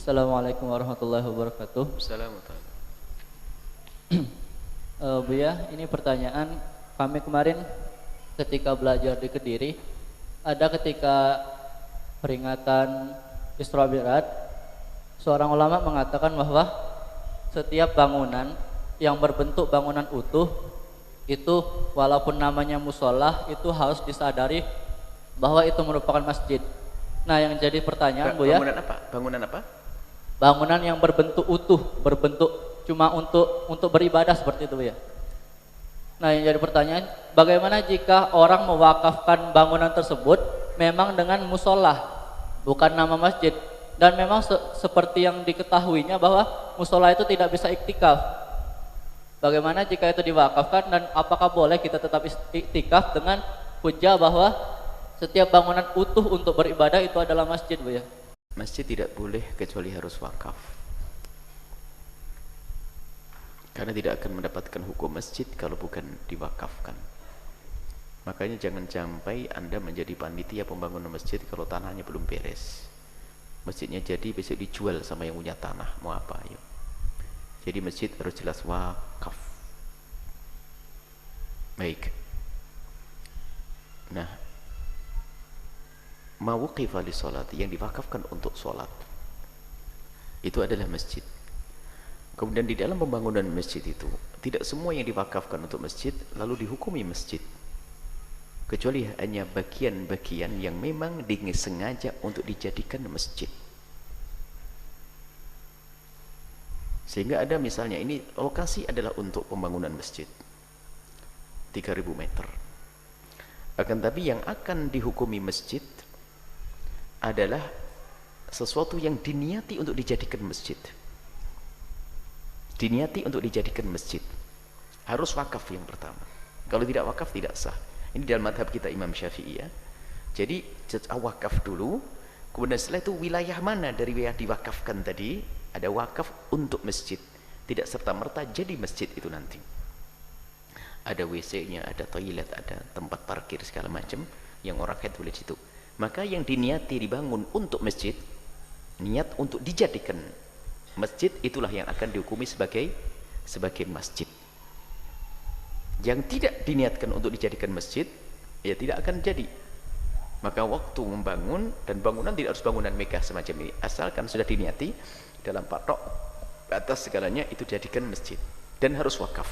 Assalamualaikum warahmatullahi wabarakatuh. Assalamualaikum. Buya, ini pertanyaan kami kemarin ketika belajar di Kediri, ada ketika peringatan Isra Mi'raj, seorang ulama mengatakan bahwa setiap bangunan yang berbentuk bangunan utuh itu walaupun namanya musola itu harus disadari bahwa itu merupakan masjid. Nah, yang jadi pertanyaan Buya, Bangunan apa? Bangunan apa? bangunan yang berbentuk utuh, berbentuk cuma untuk beribadah seperti itu ya. Nah, yang jadi pertanyaan, bagaimana jika orang mewakafkan bangunan tersebut memang dengan musola, bukan nama masjid, dan memang seperti yang diketahuinya bahwa musola itu tidak bisa iktikaf. Bagaimana jika itu diwakafkan dan apakah boleh kita tetap iktikaf dengan hujah bahwa setiap bangunan utuh untuk beribadah itu adalah masjid, Bu ya? Masjid tidak boleh kecuali harus wakaf. Karena tidak akan mendapatkan hukum masjid kalau bukan diwakafkan. Makanya jangan sampai Anda menjadi panitia pembangunan masjid kalau tanahnya belum beres. Masjidnya jadi besok dijual sama yang punya tanah. Mau apa? Ayo. Jadi masjid harus jelas wakaf. Baik. Nah, mawuqifa li salat, yang diwakafkan untuk salat, itu adalah masjid. Kemudian di dalam pembangunan masjid itu tidak semua yang diwakafkan untuk masjid lalu dihukumi masjid, kecuali hanya bagian-bagian yang memang disengaja untuk dijadikan masjid. Sehingga ada misalnya ini lokasi adalah untuk pembangunan masjid 3000 meter, akan tapi yang akan dihukumi masjid adalah sesuatu yang diniati untuk dijadikan masjid. Diniati untuk dijadikan masjid. Harus wakaf yang pertama. Kalau tidak wakaf tidak sah. Ini dalam madhab kita Imam Syafi'i ya. Jadi wakaf dulu, kemudian setelah itu wilayah mana dari wilayah diwakafkan tadi, ada wakaf untuk masjid. Tidak serta-merta jadi masjid itu nanti. Ada WC-nya, ada toilet, ada tempat parkir segala macam yang orang haid boleh situ. Maka yang diniati dibangun untuk masjid, niat untuk dijadikan masjid, itulah yang akan dihukumi sebagai masjid. Yang tidak diniatkan untuk dijadikan masjid, ya tidak akan jadi. Maka waktu membangun, dan bangunan tidak harus bangunan megah semacam ini, asalkan sudah diniati dalam patok atas segalanya itu dijadikan masjid dan harus wakaf.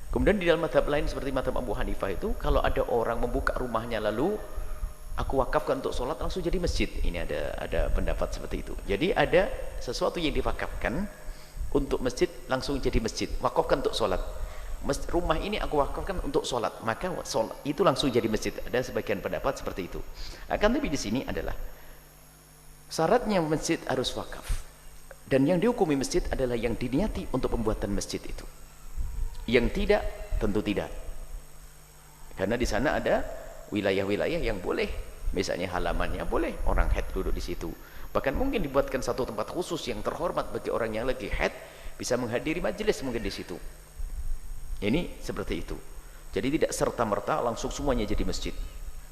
Kemudian di dalam madhab lain seperti madhab Abu Hanifah itu, kalau ada orang membuka rumahnya lalu aku wakafkan untuk sholat langsung jadi masjid, ini ada pendapat seperti itu. Jadi ada sesuatu yang diwakafkan untuk masjid langsung jadi masjid, wakafkan untuk sholat. Rumah ini aku wakafkan untuk sholat, maka sholat itu langsung jadi masjid. Ada sebagian pendapat seperti itu. Akan tapi di sini adalah syaratnya masjid harus wakaf, dan yang dihukumi masjid adalah yang diniati untuk pembuatan masjid itu. Yang tidak tentu tidak, karena di sana ada wilayah-wilayah yang boleh, misalnya halamannya boleh orang haid duduk di situ. Bahkan mungkin dibuatkan satu tempat khusus yang terhormat bagi orang yang lagi haid bisa menghadiri majelis mungkin di situ. Ini seperti itu. Jadi tidak serta-merta langsung semuanya jadi masjid.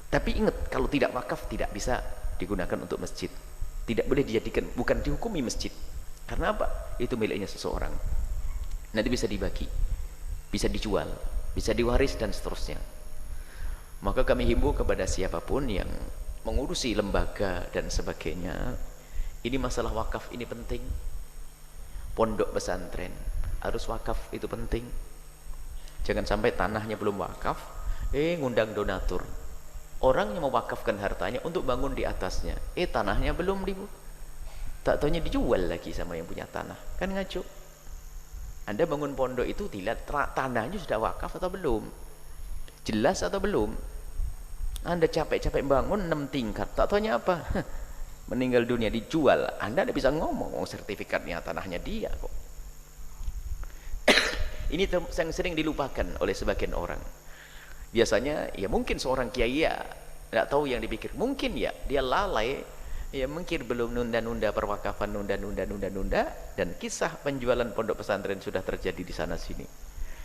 Tapi ingat, kalau tidak wakaf tidak bisa digunakan untuk masjid. Tidak boleh dijadikan, bukan dihukumi masjid. Karena apa? Itu miliknya seseorang. Nanti bisa dibagi, bisa dijual, bisa diwaris dan seterusnya. Maka kami himbau kepada siapapun yang mengurusi lembaga dan sebagainya, ini masalah wakaf ini penting. Pondok pesantren harus wakaf, itu penting. Jangan sampai tanahnya belum wakaf, ngundang donatur. Orang yang mewakafkan hartanya untuk bangun di atasnya, tanahnya belum tak taunya dijual lagi sama yang punya tanah. Kan ngaco. Anda bangun pondok itu dilihat tanahnya sudah wakaf atau belum, jelas atau belum. Anda capek-capek bangun 6 tingkat, tak taunya apa? Meninggal dunia dijual. Anda tidak bisa ngomong sertifikatnya tanahnya dia kok. Ini yang sering dilupakan oleh sebagian orang. Biasanya ya mungkin seorang kiai ya tidak tahu yang dipikir, mungkin ya dia lalai, ya mungkin belum nunda-nunda perwakafan, nunda, dan kisah penjualan pondok pesantren sudah terjadi di sana sini.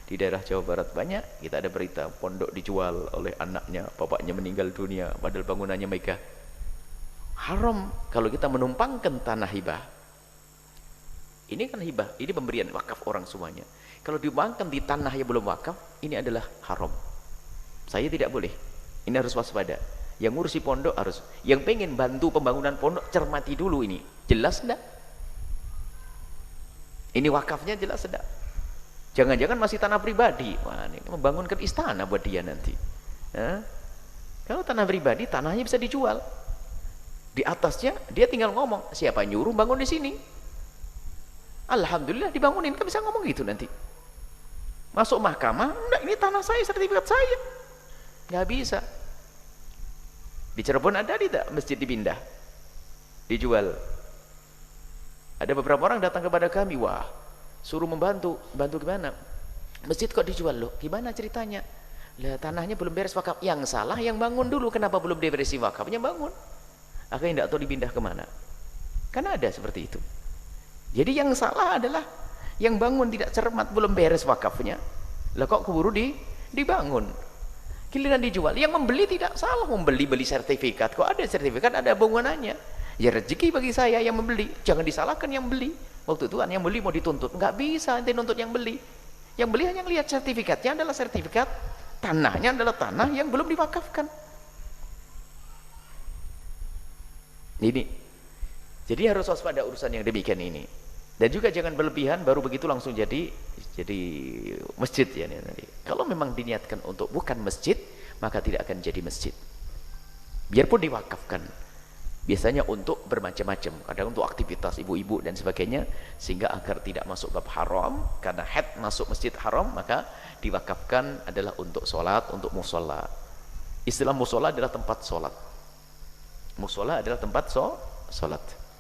Di daerah Jawa Barat banyak, kita ada berita pondok dijual oleh anaknya, bapaknya meninggal dunia padahal bangunannya megah. Haram kalau kita menumpangkan tanah hibah, Ini kan hibah, ini pemberian wakaf orang semuanya. Kalau diuangkan di tanah yang belum wakaf, ini adalah haram. Saya tidak boleh. Ini harus waspada. Yang ngurusi pondok harus, yang pengen bantu pembangunan pondok cermati dulu ini. Jelas enggak? Ini wakafnya jelas enggak? Jangan-jangan masih tanah pribadi. Wah, ini membangunkan istana buat dia nanti. Hah? Kalau tanah pribadi, tanahnya bisa dijual. Di atasnya dia tinggal ngomong, siapa nyuruh bangun di sini? Alhamdulillah dibangunin, kan bisa ngomong gitu nanti. Masuk mahkamah, enggak, ini tanah saya, sertifikat saya. Nggak bisa. Di Cirebon ada tidak masjid dipindah, dijual? Ada beberapa orang datang kepada kami, wah, suruh membantu. Bantu gimana? Masjid kok dijual loh? Gimana ceritanya? Lah tanahnya belum beres wakaf. Yang salah yang bangun dulu, kenapa belum diberesi wakafnya bangun? Akhirnya tidak tahu dipindah kemana. Karena ada seperti itu. Jadi yang salah adalah yang bangun tidak cermat, belum beres wakafnya. Lah kok keburu dibangun. Giliran dijual, yang membeli tidak salah, beli sertifikat. Kok ada sertifikat, ada bangunannya. Ya rezeki bagi saya yang membeli, jangan disalahkan yang beli. Waktu itu kan yang beli mau dituntut, nggak bisa nanti nuntut yang beli. Yang beli hanya lihat sertifikatnya adalah sertifikat, tanahnya adalah tanah yang belum diwakafkan. Ini, jadi harus waspada urusan yang demikian ini. Dan juga jangan berlebihan baru begitu langsung jadi masjid ya nanti. Kalau memang diniatkan untuk bukan masjid, maka tidak akan jadi masjid. Biarpun diwakafkan, biasanya untuk bermacam-macam, kadang untuk aktivitas ibu-ibu dan sebagainya, sehingga agar tidak masuk bab haram. Karena head masuk masjid haram, maka diwakafkan adalah untuk sholat, untuk musola. Istilah musola adalah tempat sholat. Musola adalah tempat sholat.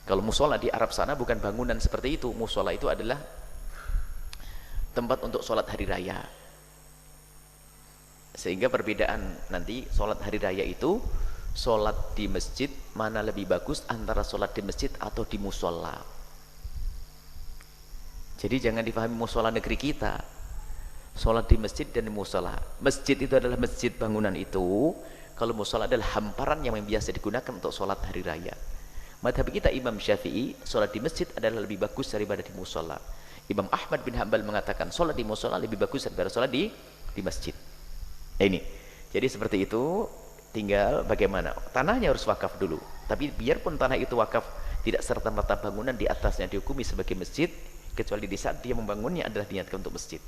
Kalau musola di Arab sana bukan bangunan seperti itu. Musola itu adalah tempat untuk sholat hari raya. Sehingga perbedaan nanti sholat hari raya itu, sholat di masjid mana lebih bagus antara sholat di masjid atau di musola. Jadi jangan difahami musola negeri kita. Sholat di masjid dan di musola. Masjid itu adalah masjid bangunan itu. Kalau musola adalah hamparan yang biasa digunakan untuk sholat hari raya. Madhab kita Imam Syafi'i, sholat di masjid adalah lebih bagus daripada di musola. Imam Ahmad bin Hanbal mengatakan sholat di musola lebih bagus daripada sholat di masjid. Nah ini, jadi seperti itu. Tinggal bagaimana, tanahnya harus wakaf dulu. Tapi biarpun tanah itu wakaf, tidak serta-merta bangunan di atasnya dihukumi sebagai masjid, kecuali di saat dia membangunnya adalah diniatkan untuk masjid.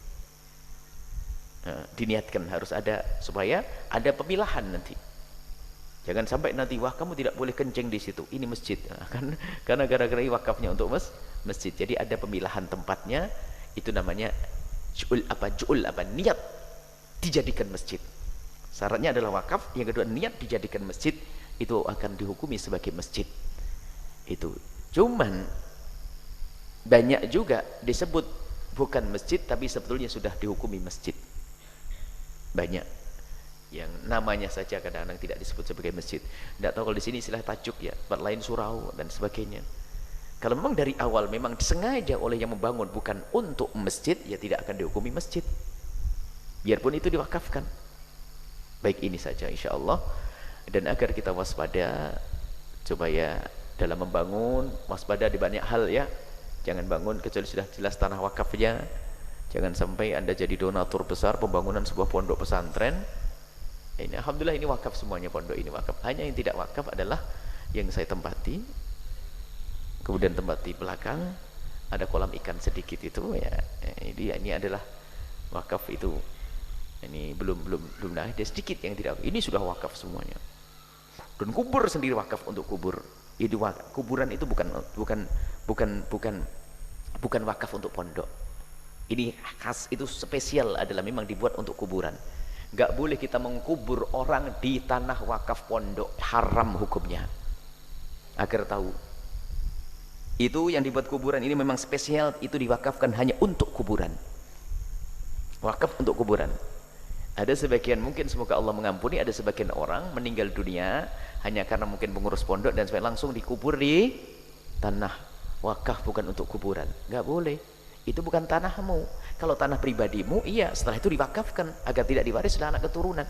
Nah, diniatkan harus ada, supaya ada pemilahan nanti. Jangan sampai nanti, wah kamu tidak boleh kencing di situ, ini masjid. Nah, karena gara-gara wakafnya untuk masjid. Jadi ada pemilahan tempatnya, itu namanya ju'ul apa, niat dijadikan masjid. Syaratnya adalah wakaf, yang kedua niat dijadikan masjid, itu akan dihukumi sebagai masjid. Itu cuman banyak juga disebut bukan masjid tapi sebetulnya sudah dihukumi masjid. Banyak yang namanya saja kadang-kadang tidak disebut sebagai masjid. Tidak tahu kalau di sini istilah tajuk ya, tempat lain surau dan sebagainya. Kalau memang dari awal memang disengaja oleh yang membangun bukan untuk masjid, ya tidak akan dihukumi masjid. Biarpun itu diwakafkan. Baik, ini saja insya Allah. Dan agar kita waspada, supaya dalam membangun waspada di banyak hal ya. Jangan bangun kecuali sudah jelas tanah wakafnya. Jangan sampai Anda jadi donatur besar pembangunan sebuah pondok pesantren. Ini alhamdulillah ini wakaf semuanya, pondok ini wakaf. Hanya yang tidak wakaf adalah yang saya tempati. Kemudian tempat di belakang ada kolam ikan sedikit itu ya. Ini adalah wakaf itu. Ini belum ada sedikit yang tidak. Ini sudah wakaf semuanya. Dan kubur sendiri wakaf untuk kubur. Itu kuburan itu bukan wakaf untuk pondok. Ini khas, itu spesial adalah memang dibuat untuk kuburan. Enggak boleh kita mengkubur orang di tanah wakaf pondok, haram hukumnya. Agar tahu. Itu yang dibuat kuburan ini memang spesial, itu diwakafkan hanya untuk kuburan. Wakaf untuk kuburan. Ada sebagian, mungkin semoga Allah mengampuni, ada sebagian orang meninggal dunia hanya karena mungkin pengurus pondok dan supaya langsung dikubur di tanah wakaf, bukan untuk kuburan. Enggak boleh. Itu bukan tanahmu. Kalau tanah pribadimu, iya, setelah itu diwakafkan agar tidak diwaris oleh anak keturunan.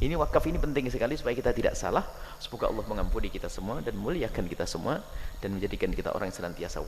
Ini wakaf ini penting sekali supaya kita tidak salah. Semoga Allah mengampuni kita semua dan muliakan kita semua dan menjadikan kita orang yang senantiasa